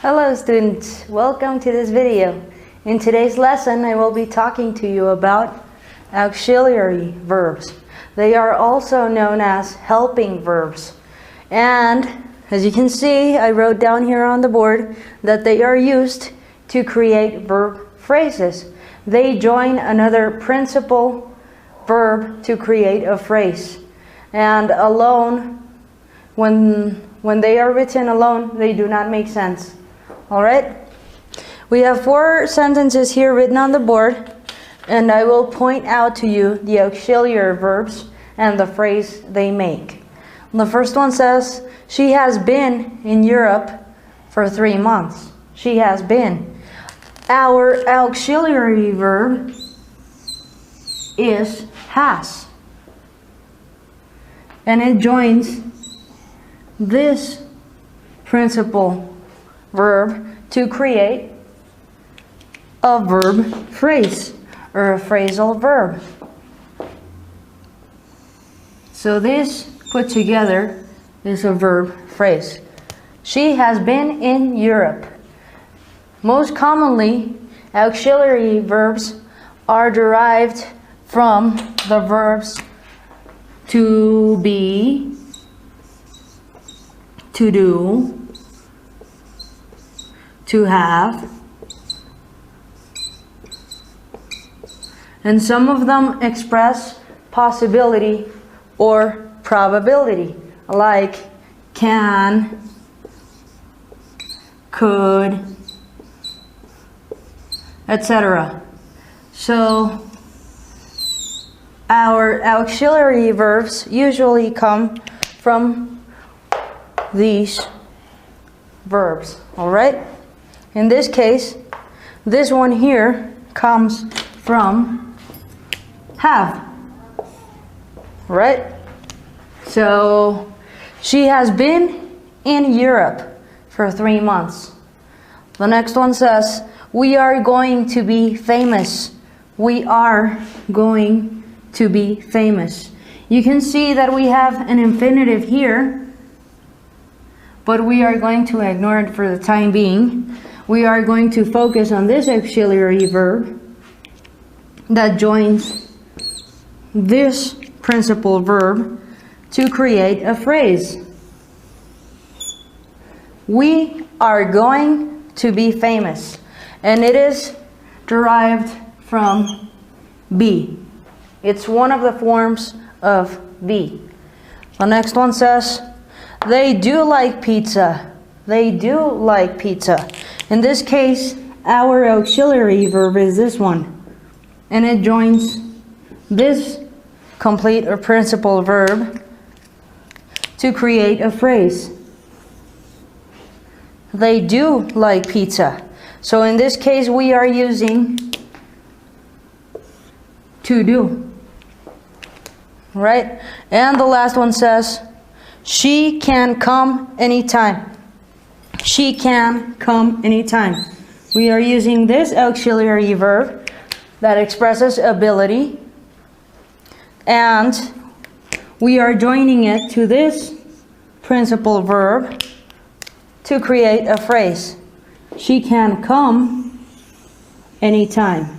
Hello students, welcome to this video. In today's lesson I will be talking to you about auxiliary verbs. They are also known as helping verbs. And as you can see, I wrote down here on the board that they are used to create verb phrases. They join another principal verb to create a phrase. And alone, when they are written alone, they do not make sense. Alright? We have 4 sentences here written on the board, and I will point out to you the auxiliary verbs and the phrase they make. The first one says, she has been in Europe for 3 months. She has been. Our auxiliary verb is has. And it joins this principal verb to create a verb phrase or a phrasal verb. So this put together is a verb phrase. She has been in Europe. Most commonly, auxiliary verbs are derived from the verbs to be, to do, to have, and some of them express possibility or probability, like can, could, etc. So our auxiliary verbs usually come from these verbs, all right? In this case, this one here comes from have, right? So she has been in Europe for 3 months. The next one says, we are going to be famous. We are going to be famous. You can see that we have an infinitive here, but we are going to ignore it for the time being. We are going to focus on this auxiliary verb that joins this principal verb to create a phrase. We are going to be famous, and it is derived from be. It's one of the forms of be. The next one says, they do like pizza. They do like pizza. In this case, our auxiliary verb is this one, and it joins this complete or principal verb to create a phrase. They do like pizza. So in this case, we are using to do, right? And the last one says, she can come anytime. She can come anytime. We are using this auxiliary verb that expresses ability, and we are joining it to this principal verb to create a phrase. She can come anytime.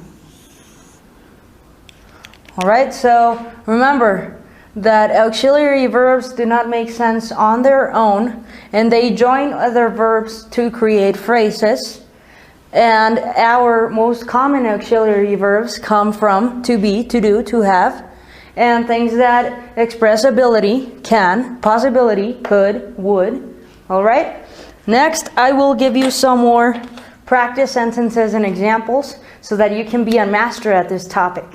Alright, so remember that auxiliary verbs do not make sense on their own, and they join other verbs to create phrases. And our most common auxiliary verbs come from to be, to do, to have, and things that express ability, can, possibility, could, would. Alright? Next, I will give you some more practice sentences and examples so that you can be a master at this topic.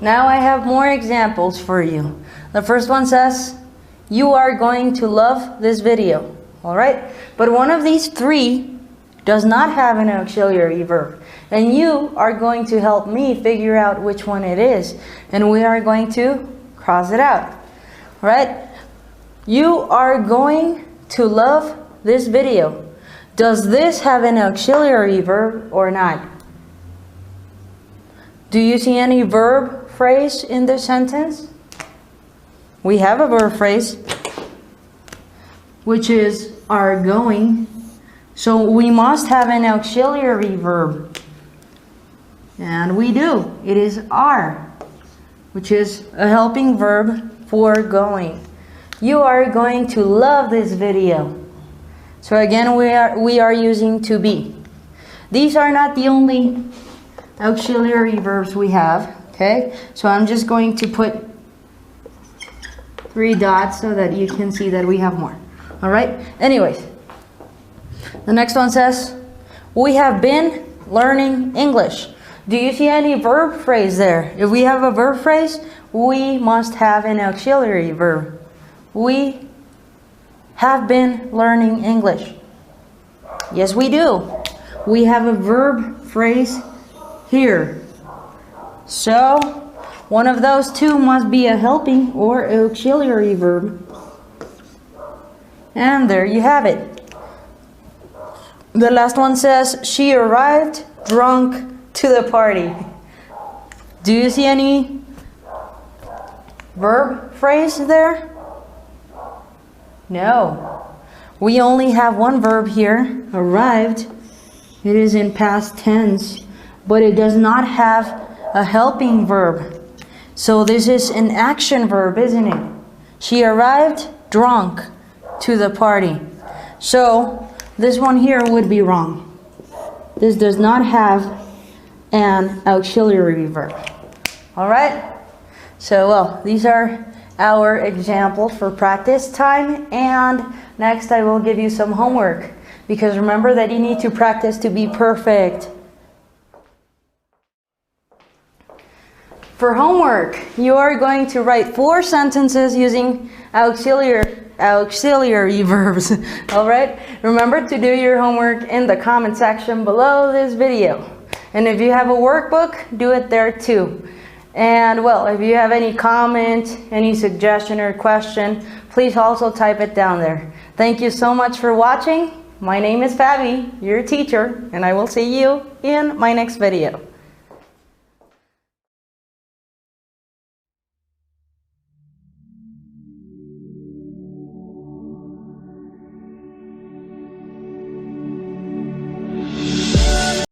Now I have more examples for you. The first one says, you are going to love this video. Alright? But one of these 3 does not have an auxiliary verb. And you are going to help me figure out which one it is. And we are going to cross it out. Alright? You are going to love this video. Does this have an auxiliary verb or not? Do you see any verb phrase in this sentence? We have a verb phrase. which is are going. So we must have an auxiliary verb. And we do. It is are, which is a helping verb for going. You are going to love this video. So again, we are using to be. These are not the only auxiliary verbs we have, okay? So I'm just going to put 3 dots so that you can see that we have more. All right? Anyways, the next one says, we have been learning English. Do you see any verb phrase there? If we have a verb phrase, we must have an auxiliary verb. We have been learning English. Yes, we do. We have a verb phrase here. So, one of those two must be a helping or auxiliary verb. And there you have it. The last one says, she arrived drunk to the party. Do you see any verb phrase there? No. We only have one verb here, arrived. It is in past tense, but it does not have a helping verb. So this is an action verb, isn't it? She arrived drunk to the party. So this one here would be wrong. This does not have an auxiliary verb. All right? So, well, these are our examples for practice time, and next I will give you some homework, because remember that you need to practice to be perfect. For homework, you are going to write 4 sentences using auxiliary verbs. All right? Remember to do your homework in the comment section below this video. And if you have a workbook, do it there too. And well, if you have any comment, any suggestion or question, please also type it down there. Thank you so much for watching. My name is Fabi, your teacher, and I will see you in my next video.